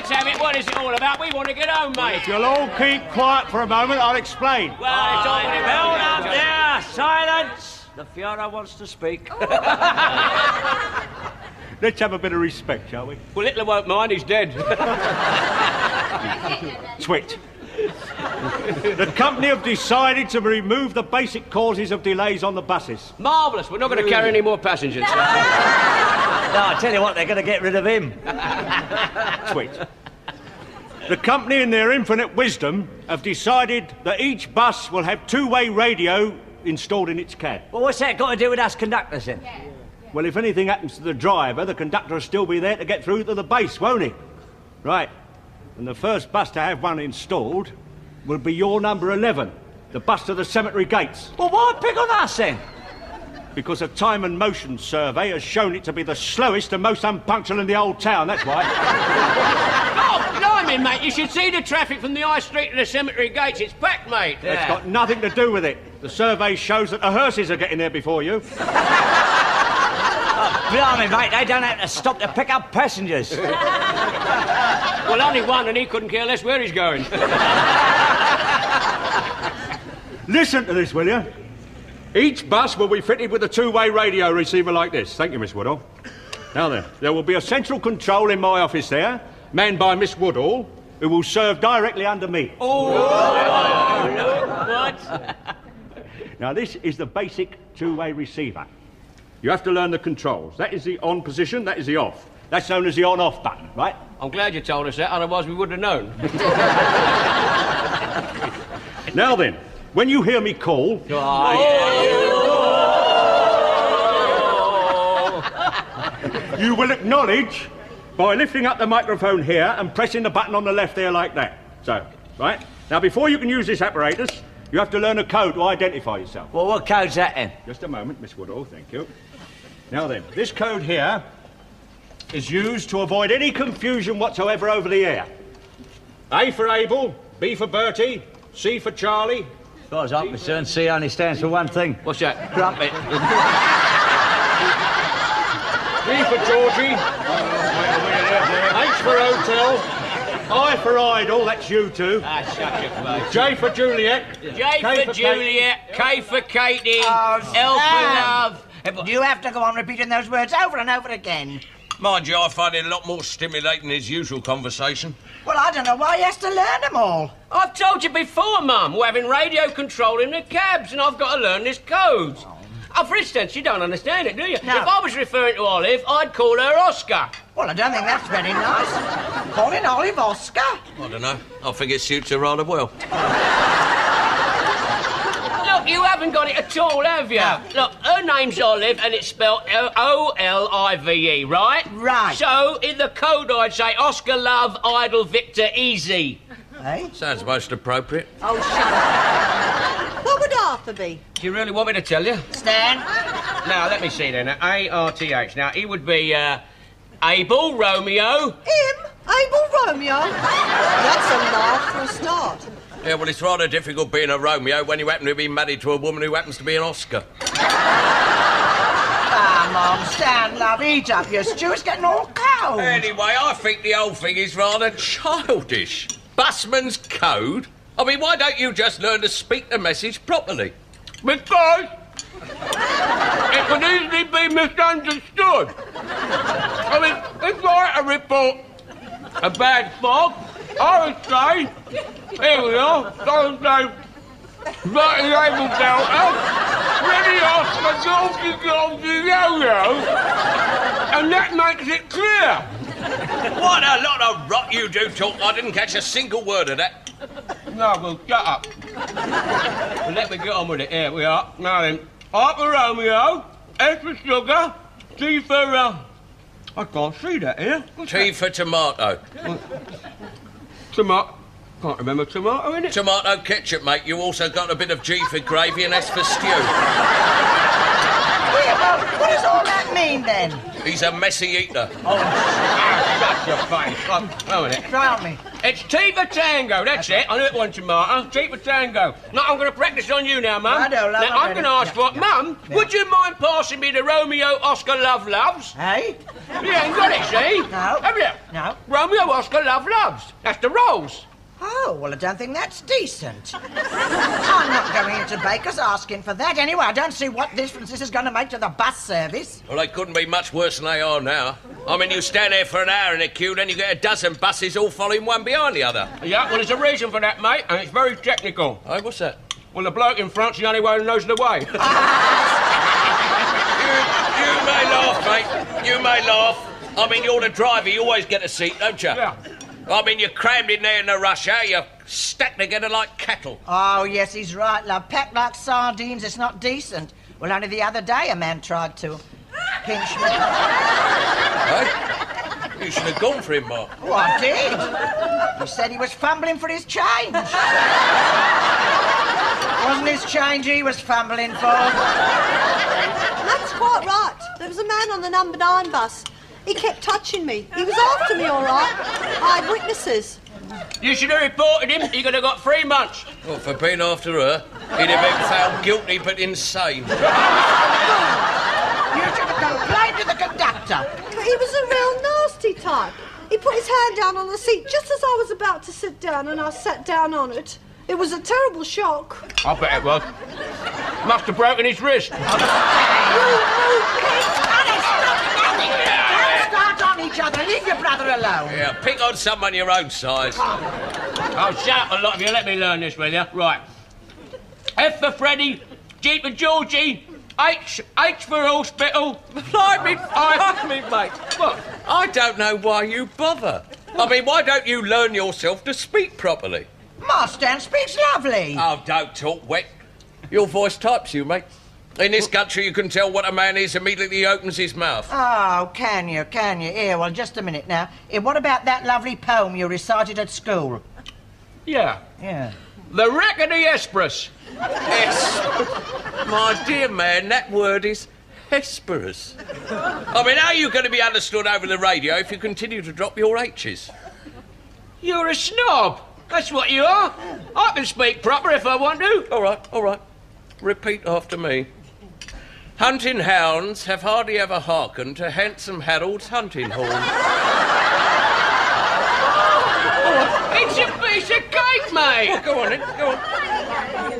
let's have it. What is it all about? We want to get home, mate. If you'll all keep quiet for a moment, I'll explain. Well, it's all in Hold up there! Silence! The Fiora wants to speak. Let's have a bit of respect, shall we? Well, Hitler won't mind. He's dead. Twit. The company have decided to remove the basic causes of delays on the buses. Marvellous. We're not going to carry any more passengers. No, I tell you what, they're going to get rid of him. Twit. The company, in their infinite wisdom, have decided that each bus will have two-way radio installed in its cab. Well, what's that got to do with us conductors, then? Well, if anything happens to the driver, the conductor will still be there to get through to the base, won't he? Right. And the first bus to have one installed will be your number 11, the bus to the cemetery gates. Well, why pick on us, then? Because a time and motion survey has shown it to be the slowest and most unpunctual in the old town, that's why. Oh, blimey, mate. You should see the traffic from the High Street to the cemetery gates. It's packed, mate. It's got nothing to do with it. The survey shows that the hearses are getting there before you. Blimey, mate, they don't have to stop to pick up passengers. Well, only one, and he couldn't care less where he's going. Listen to this, will you? Each bus will be fitted with a two-way radio receiver like this. Thank you, Miss Woodall. Now then, there will be a central control in my office there, manned by Miss Woodall, who will serve directly under me. What? Now, this is the basic two-way receiver. You have to learn the controls. That is the on position, that is the off. That's known as the on-off button, right? I'm glad you told us that, otherwise we wouldn't have known. Now then, when you hear me call... You will acknowledge by lifting up the microphone here and pressing the button on the left there like that. So, right? Now, before you can use this apparatus, you have to learn a code to identify yourself. Well, what code's that, then? Just a moment, Miss Woodall, thank you. Now then, this code here is used to avoid any confusion whatsoever over the air. A for Abel, B for Bertie, C for Charlie. As far as I'm concerned, C only stands for one thing. What's that? Crumpet. G for Georgie, H for Hotel, I for Idol, that's you two. Ah, shut your face. J for Juliet. J for Juliet, K for Katie, Oh, L for Stan. Love. Do you have to go on repeating those words over and over again? Mind you, I find it a lot more stimulating than his usual conversation. Well, I don't know why he has to learn them all. I've told you before, Mum, we're having radio control in the cabs and I've got to learn this code. Oh, for instance, you don't understand it, do you? No. If I was referring to Olive, I'd call her Oscar. Well, I don't think that's very nice. Calling Olive Oscar. I don't know. I think it suits her rather well. Look, you haven't got it at all, have you? No. Look, her name's Olive and it's spelled O-L-I-V-E, right? Right. So, in the code I'd say Oscar, Love, Idol, Victor, Easy. Eh? Sounds most appropriate. Oh, shut up. What would Arthur be? Do you really want me to tell you? Stan? Now, let me see then. A-R-T-H. Now, he would be, Abel, Romeo. Him? Abel Romeo? That's a laugh for a start. Yeah, well, it's rather difficult being a Romeo when you happen to be married to a woman who happens to be an Oscar. Ah, Mum, Stan, love, eat up your stew. It's getting all cold. Anyway, I think the whole thing is rather childish. Busman's code? I mean, why don't you just learn to speak the message properly? Because it could easily be misunderstood. I mean, if I had to report a bad fog, I would say, here we are, don't say, Bertie Abel Delta, ready Oscar, Golgi Yo-Yo, and that makes it clear. What a lot of rot you do talk. I didn't catch a single word of that. No, well, shut up. Well, let me get on with it. Here we are. Now then, R for Romeo, S for sugar, T for, I can't see that here. T for tomato. Tomato. Can't remember tomato, innit? Tomato ketchup, mate. You also got a bit of G for gravy and S for stew. Yeah, well, what does all that mean, then? He's a messy eater. Shut your face. Oh, wait a minute. Try on me. It's T for Tango, that's it. I knew it wasn't tomato. T for Tango. Now, I'm going to practice on you now, Mum. Righto, love, Now, I'm going to ask for... Yeah. Mum, would you mind passing me the Romeo Oscar Love Loves? Hey? You ain't got it, see? No. Have you? No. Romeo, Oscar, love, loves. That's the roles. Oh, well, I don't think that's decent. I'm not going into Baker's asking for that. Anyway, I don't see what difference this is going to make to the bus service. Well, they couldn't be much worse than they are now. I mean, you stand there for an hour in a queue, then you get a dozen buses all following one behind the other. Yeah, well, there's a reason for that, mate, and it's very technical. Oh, what's that? Well, the bloke in front's the only one who knows the way. You may laugh, mate. You may laugh. I mean, you're the driver. You always get a seat, don't you? Yeah. I mean, you're crammed in there in the rush hour. You're stacked together like cattle. Oh, yes, he's right, love. Packed like sardines, it's not decent. Well, only the other day a man tried to pinch me. Hey? You should have gone for him, Mark. Oh, I did. He said he was fumbling for his change. Wasn't his change he was fumbling for? That's quite right. There was a man on the number 9 bus. He kept touching me. He was after me, all right. I had witnesses. You should have reported him. He could have got 3 months. Well, for being after her, he'd have been found guilty but insane. You should have complained to the conductor. But he was a real nasty type. He put his hand down on the seat just as I was about to sit down, and I sat down on it. It was a terrible shock. I bet it was. Must have broken his wrist. Start on each other. Leave your brother alone. Yeah, pick on someone your own size. Oh, shut up, a lot of you. Let me learn this, will you? Right. F for Freddy, G for Georgie, H for hospital. Blimey, mate. What? I don't know why you bother. I mean, why don't you learn yourself to speak properly? Marstan speaks lovely. Oh, don't talk wet. Your voice types you, mate. In this country, you can tell what a man is immediately he opens his mouth. Oh, can you? Here, well, just a minute now. What about that lovely poem you recited at school? Yeah. Yeah. The Wreck of the Hesperus. Yes. My dear man, that word is Hesperus. I mean, how are you going to be understood over the radio if you continue to drop your H's? You're a snob. That's what you are. I can speak proper if I want to. All right. Repeat after me. Hunting hounds have hardly ever hearkened to handsome Harold's hunting horn. It's a piece of cake, mate. Go on, then. Go on.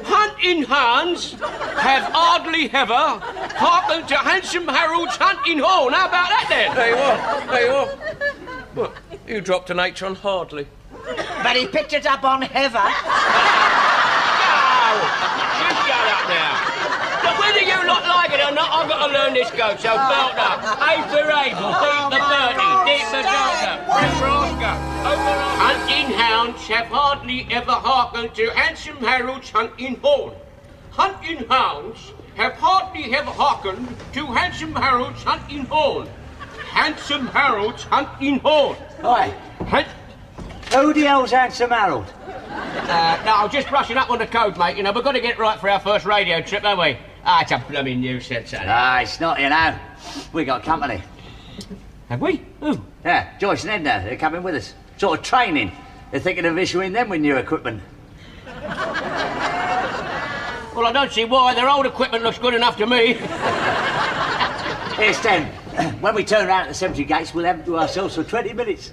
Hunting hounds have hardly ever hearkened to handsome Harold's hunting horn. How about that, then? There you are. What? You dropped an H on hardly. But he picked it up on heather. You shut up now. But whether you lot like it or not, I've got to learn this code, so belt up. A for Abel, B for Bertie, D for Delta, F for Oscar, O for Oscar. Hunting hounds have hardly ever hearkened to handsome Harold's hunting horn. Hunting hounds have hardly ever hearkened to handsome Harold's hunting horn. Handsome Harold's hunting horn. Oi, who the hell's Handsome Harold? No, I'm just brushing up on the code, mate. You know, we've got to get it right for our first radio trip, haven't we? Ah, it's a blooming nuisance, isn't it? It's not, you know. We got company. Have we? Who? Yeah, Joyce and Edna, they're coming with us. Sort of training. They're thinking of issuing them with new equipment. Well, I don't see why. Their old equipment looks good enough to me. Here's 10. When we turn around at the cemetery gates, we'll have them to ourselves for 20 minutes.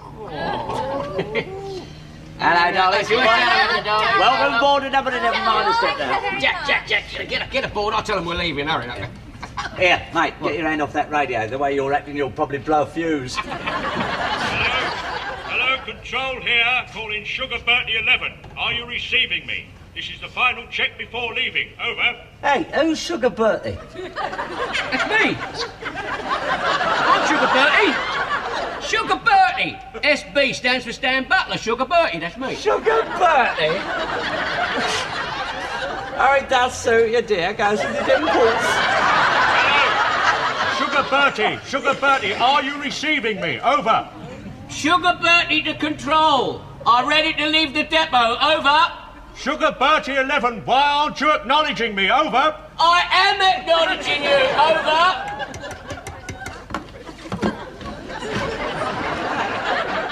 Hello, darling. Welcome aboard another Never Mind a Step now. Jack, get aboard. I'll tell them we're leaving. Hurry up. Here, mate, get your hand off that radio. The way you're acting, you'll probably blow a fuse. Hello, Control here, calling Sugar Bertie 11. Are you receiving me? This is the final check before leaving. Over. Hey, who's Sugar Bertie? It's me. I'm Sugar Bertie. Sugar Bertie. SB stands for Stan Butler. Sugar Bertie, that's me. Sugar Bertie? Oh, it does suit you, dear. Goes with the dimples. Sugar Bertie, are you receiving me? Over. Sugar Bertie to Control. Are ready to leave the depot. Over. Sugar Bertie 11, why aren't you acknowledging me? Over. I am acknowledging you. Over.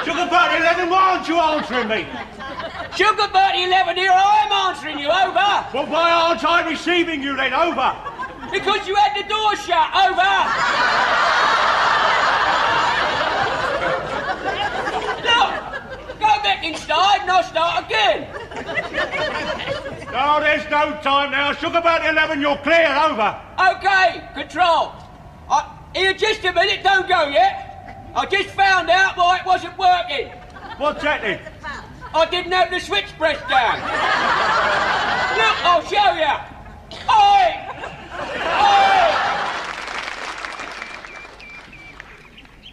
Sugar Bertie 11, why aren't you answering me? Sugar Bertie 11 here, I'm answering you. Over. Well, why aren't I receiving you then? Over. Because you had the door shut. Over. Oh, there's no time now. Sugar Bertie 11, you're clear. Over. OK, Control. Here, just a minute, don't go yet. I just found out why it wasn't working. What's that then? I didn't have the switch pressed down. Look, I'll show you. Oi!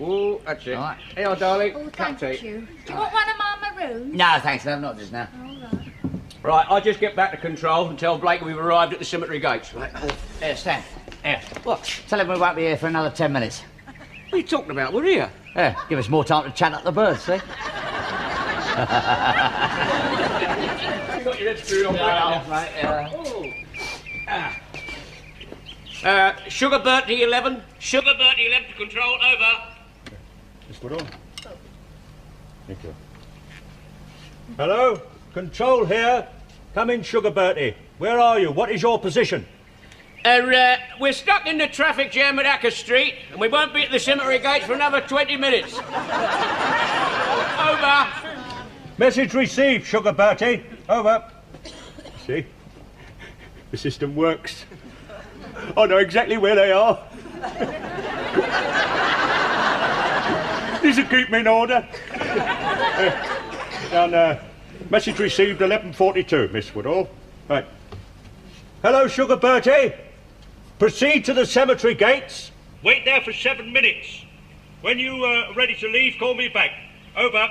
Oh, that's it. Right. Here, darling. Oh, Cup thank tea. you. Do you want one of my maroons? No, thanks, love, not just now. Right, I'll just get back to Control and tell Blake we've arrived at the cemetery gates. Right. Here, Stan. Here. What? Tell him we won't be here for another 10 minutes. What are you talking about? We're here. Yeah, give us more time to chat up the birds, see? You got your head screwed on, Sugar Bertie 11. Sugar Bertie 11 to Control, over. Miss Woodall. Thank you. Hello? Control here. Come in, Sugar Bertie. Where are you? What is your position? We're stuck in the traffic jam at Acker Street, and we won't be at the cemetery gates for another 20 minutes. Over. Message received, Sugar Bertie. Over. See? The system works. I know exactly where they are. This'll keep me in order. Message received 11:42, Miss Woodall. Right. Hello, Sugar Bertie. Proceed to the cemetery gates. Wait there for 7 minutes. When you are ready to leave, call me back. Over.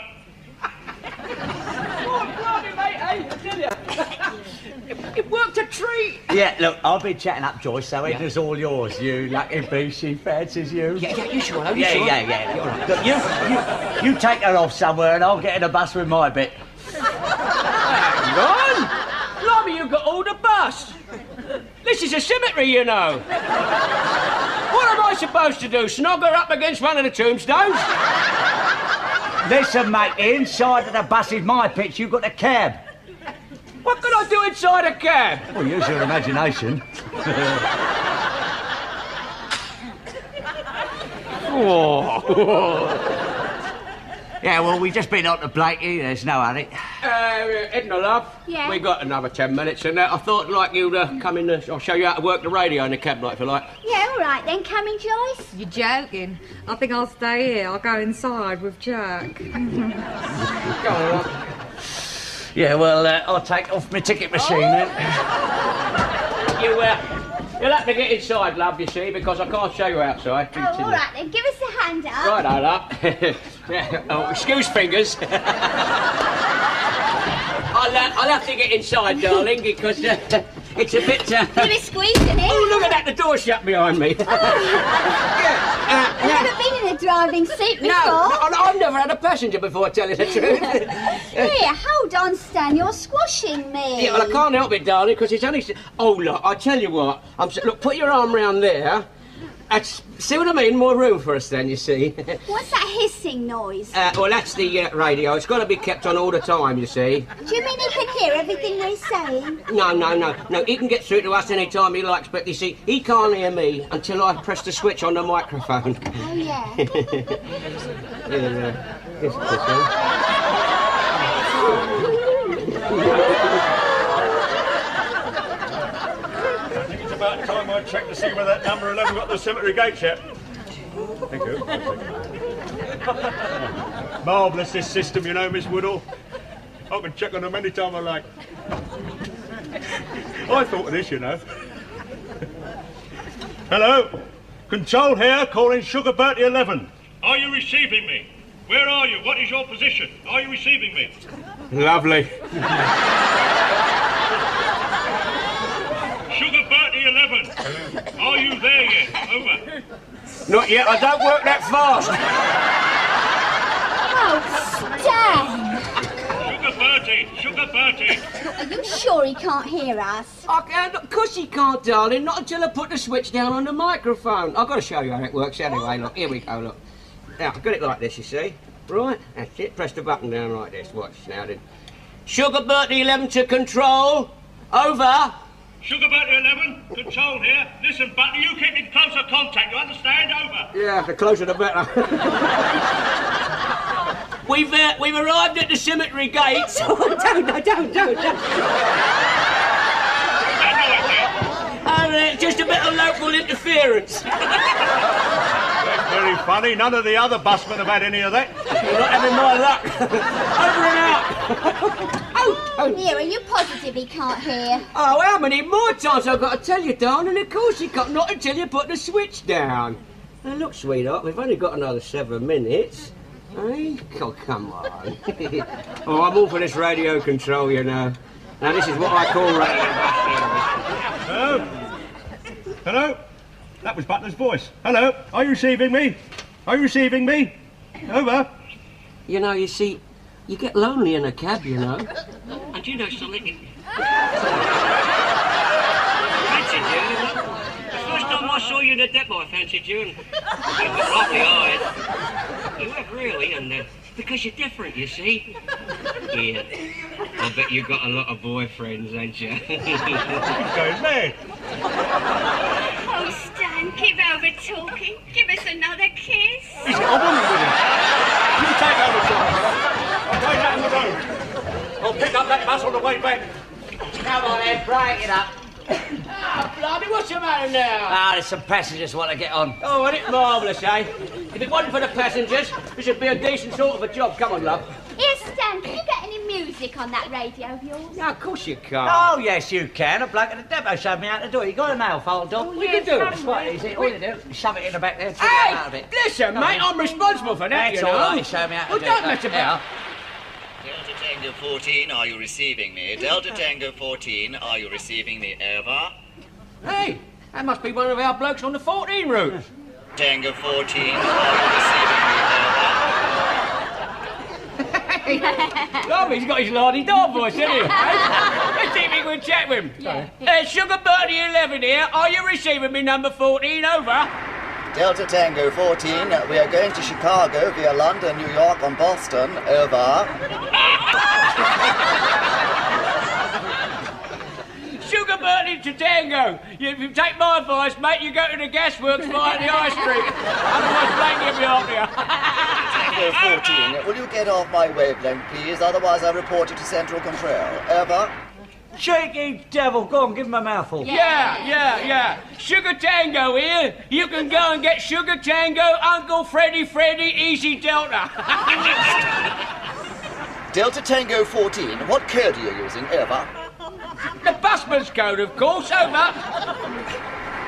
It worked a treat. Yeah, look, I've been chatting up Joyce, so it is all yours. You lucky beast, she fancies you. Yeah, you sure? You Yeah, sure? yeah. Look, you take her off somewhere and I'll get in a bus with my bit. Ron! Blimey, you've got all the bus. This is a cemetery, you know. What am I supposed to do? Snog her up against one of the tombstones? Listen, mate, the inside of the bus is my pitch. You've got the cab. What can I do inside a cab? Well, use your imagination. Yeah, well, we've just been on to Blakey. There's no hurry. Edna, love. Yeah? We got another 10 minutes, and I thought, like, you'd come in. I'll show you how to work the radio in the cab, like, if you like. Yeah, all right then. Coming, Joyce? You're joking. I think I'll stay here. I'll go inside with Jack. Go on, love. Yeah, well, I'll take off my ticket machine then. You'll have to get inside, love, you see, because I can't show you outside. Oh, all right then. Give us a hand up. Right, love. Oh, excuse fingers. I'll have to get inside, darling, because it's a bit... Really squeezing it. Oh, look at that, the door's shut behind me. You've never been in a driving seat before? No, I've never had a passenger before, tell you the truth. Here, hold on, Stan. You're squashing me. Yeah, well, I can't help it, darling, because it's only... Oh, look, I tell you what. Look, put your arm round there. See what I mean? More room for us then, you see. What's that hissing noise? Well, that's the radio. It's got to be kept on all the time, you see. Do you mean he can hear everything we're saying? No. He can get through to us any time he likes, but you see, he can't hear me until I press the switch on the microphone. Oh, yeah. About time I checked to see whether that number 11 got the cemetery gates yet. Thank you. Marvellous, this system, you know, Miss Woodall. I can check on them any time I like. I thought of this, you know. Hello? Control here, calling Sugar Bertie 11. Are you receiving me? Where are you? What is your position? Are you receiving me? Lovely. Sugar Bertie 11. Are you there yet? Over. Not yet. I don't work that fast. Oh, Stan! Sugar Bertie. Are you sure he can't hear us? I can't. Of course he can't, darling. Not until I put the switch down on the microphone. I've got to show you how it works anyway. Look, here we go, look. Now, I've got it like this, you see. Right, that's it. Press the button down like this. Watch now, then. Sugar Bertie 11 to Control. Over. Sugar Bertie 11, Control here. Listen, Bertie, you keep in closer contact, you understand? Over. Yeah, the closer the better. We've arrived at the cemetery gates. Oh, don't. just a bit of local interference. That's very funny. None of the other busmen have had any of that. You're not having my luck. Over and out. Here, are you positive he can't hear? Oh, how many more times I've got to tell you, darling? Of course you can't. Not until you put the switch down. Now, look, sweetheart, we've only got another 7 minutes. Hey? Oh, come on. Oh, I'm all for this radio control, you know. Now, this is what I call radio. Hello? Hello? That was Butler's voice. Hello? Are you receiving me? Are you receiving me? Over. You know, you see, you get lonely in a cab, you know. And you know something? Fancied you. The first time I saw you in the depot, I fancied you. And you were lovely eyes. You have really, and because you're different, you see. Yeah. I bet you've got a lot of boyfriends, ain't you? Going mad. Oh, Stan, keep over talking. Give us another kiss. Is it a woman with him? You take over, John. I'll take that on the road. I'll pick up that bus on the way back. Come on then, break it up. Ah, bloody, what's the matter now? Ah, there's some passengers want to get on. Oh, isn't it marvellous, eh? If it wasn't for the passengers, this would be a decent sort of a job. Come on, love. Here, Stan, can you get any music on that radio of yours? Yeah, of course you can't. Oh, yes, you can. A bloke at the depot showed me how to do it. You got a nail file, dog? We can do it. It's quite easy. All you do, shove it in the back there, take it Hey, out of it. listen, mate, I'm responsible for that, That's you all know. right. Show me how to Well, do don't it. mess about. Delta Tango 14, are you receiving me? Delta Tango 14, are you receiving me? Over. Hey, that must be one of our blokes on the 14 route. Tango 14, are you receiving me? Love, he's got his lardy dog voice, hasn't he? Let's see if we can chat with him. Yeah. Sugar Birdie 11 here. Are you receiving me, number 14? Over. Delta Tango 14, we are going to Chicago via London, New York, and Boston. Over. Sugar Birdie to Tango. If you take my advice, mate, you go to the gasworks behind the high street. Otherwise, Blake will be after you. Tango 14, will you get off my wavelength, please? Otherwise, I report you to Central Control. Over. Cheeky devil, go on, give him a mouthful. Yeah. Sugar Tango here. You can go and get Sugar Tango, Uncle Freddy, Easy Delta. Delta Tango 14, what code are you using? Over. The busman's code, of course. Over.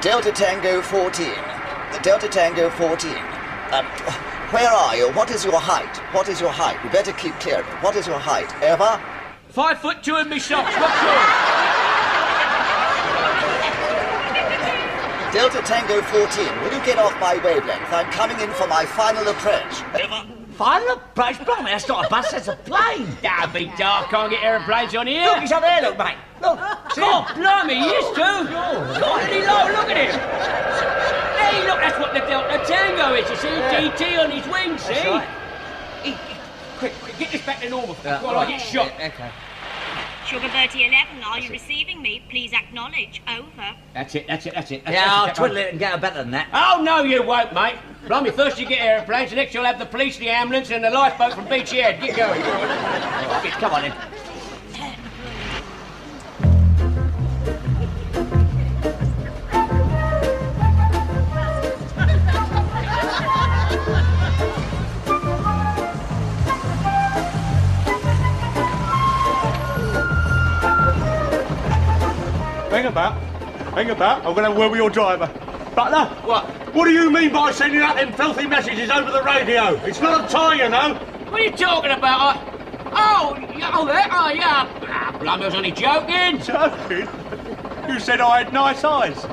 Delta Tango 14. Delta Tango 14. Where are you? What is your height? What is your height? We better keep clear of it. What is your height? Over. 5'2" in me socks. What's yours? Delta Tango 14, will you get off my wavelength? I'm coming in for my final approach. Over. Final approach? Blimey, that's not a bus, that's a plane. Don't be dark. Can't get aeroplanes on here. Look, he's up there, look, mate. Look. God, blimey, he is too. Look at him low, look at him. Hey, look, that's what the Delta Tango is, you see. DT on his wings, see? That's right. Quick, get this back to normal. Yeah, Before I get shot. Okay. Sugar Birdie 11, are you receiving me? Please acknowledge. Over. That's it. Yeah, I'll twiddle it and get her better than that. Oh, no, you won't, mate. Blimey, first you get aeroplanes, the next you'll have the police, the ambulance, and the lifeboat from Beachy Head. Get going. Come on in. Hang about. I'm going to have a word with your driver. Butler? What? What do you mean by sending out them filthy messages over the radio? It's not a tie, you know. What are you talking about? Yeah. Ah, blimey, I was only joking. Joking? You said I had nice eyes. Well,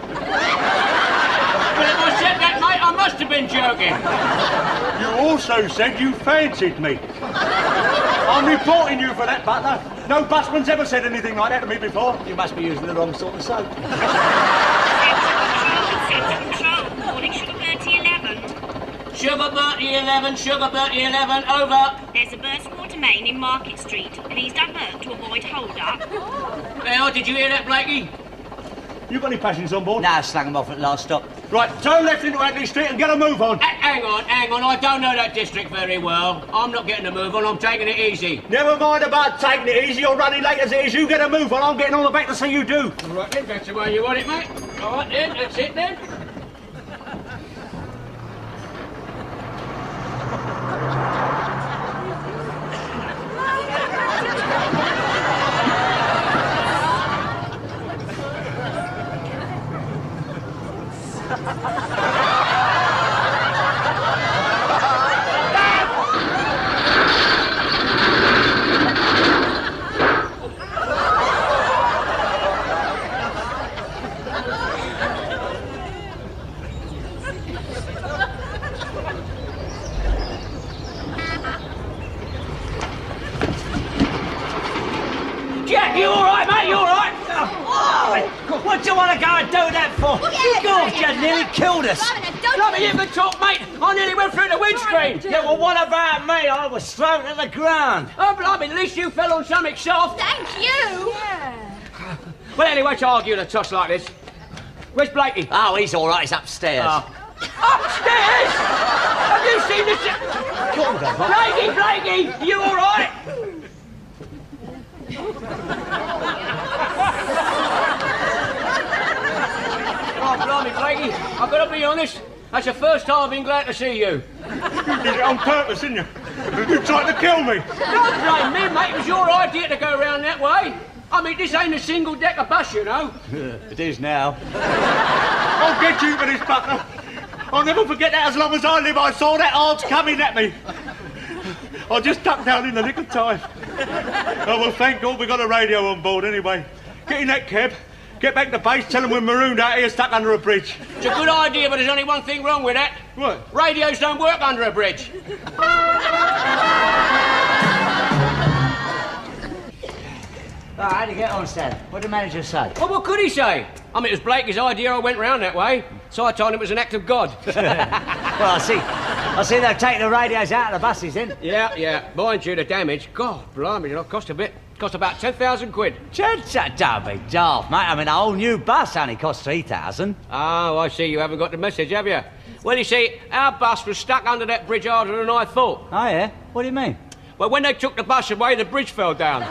if I said that, mate, I must have been joking. You also said you fancied me. I'm reporting you for that, Butler. No busman's ever said anything like that to me before. You must be using the wrong sort of soap. Control, calling Sugar Birdie 11. Sugar Birdie 11, over. There's a burst water main in Market Street. Please divert to avoid hold-up. Well, did you hear that, Blakey? You got any passengers on board? Nah, slung them off at last stop. Right, turn left into Ackley Street and get a move on. Hang on. I don't know that district very well. I'm not getting a move on. I'm taking it easy. Never mind about taking it easy or running late as it is. You get a move on. I'm getting on the back to see you do. All right, then, that's the way you want it, mate. All right, then, that's it, then. Jack, you all right, mate? You all right? Oh, what do you want to go and do that for? You gosh, you nearly killed us. Blimey, you can talk, mate. I nearly went through the windscreen. Yeah, well, what about me? I was thrown to the ground. Oh, blimey, at least you fell on something soft. Thank you. Yeah. Well, anyway, to argue in a toss like this. Where's Blakey? Oh, he's all right. He's upstairs. Upstairs? Have you seen this? Blakey, you all right? Oh, blimey, Blakey, I've got to be honest. That's the first time I've been glad to see you. You did it on purpose, didn't you? You tried to kill me. Don't blame me, mate. It was your idea to go round that way. I mean, this ain't a single-decker bus, you know. It is now. I'll get you for this, Butler. I'll never forget that as long as I live. I saw that arch coming at me. I just ducked down in the nick of time. Oh, well, thank God we got a radio on board anyway. Get in that cab, get back to base, tell them we're marooned out here stuck under a bridge. It's a good idea, but there's only one thing wrong with that. What? Radios don't work under a bridge. Oh, how'd you get on, Stan? What did the manager say? Well, what could he say? I mean, it was Blakey's idea I went round that way, so I told him it was an act of God. Well, I see they've taken the radios out of the buses, then. Yeah. Mind you, the damage, God, blimey, it cost a bit. Cost about 10,000 quid. Don't be daft, mate. I mean, a whole new bus only cost 3,000. Oh, I see you haven't got the message, have you? Well, you see, our bus was stuck under that bridge harder than I thought. Oh, yeah? What do you mean? Well, when they took the bus away, the bridge fell down.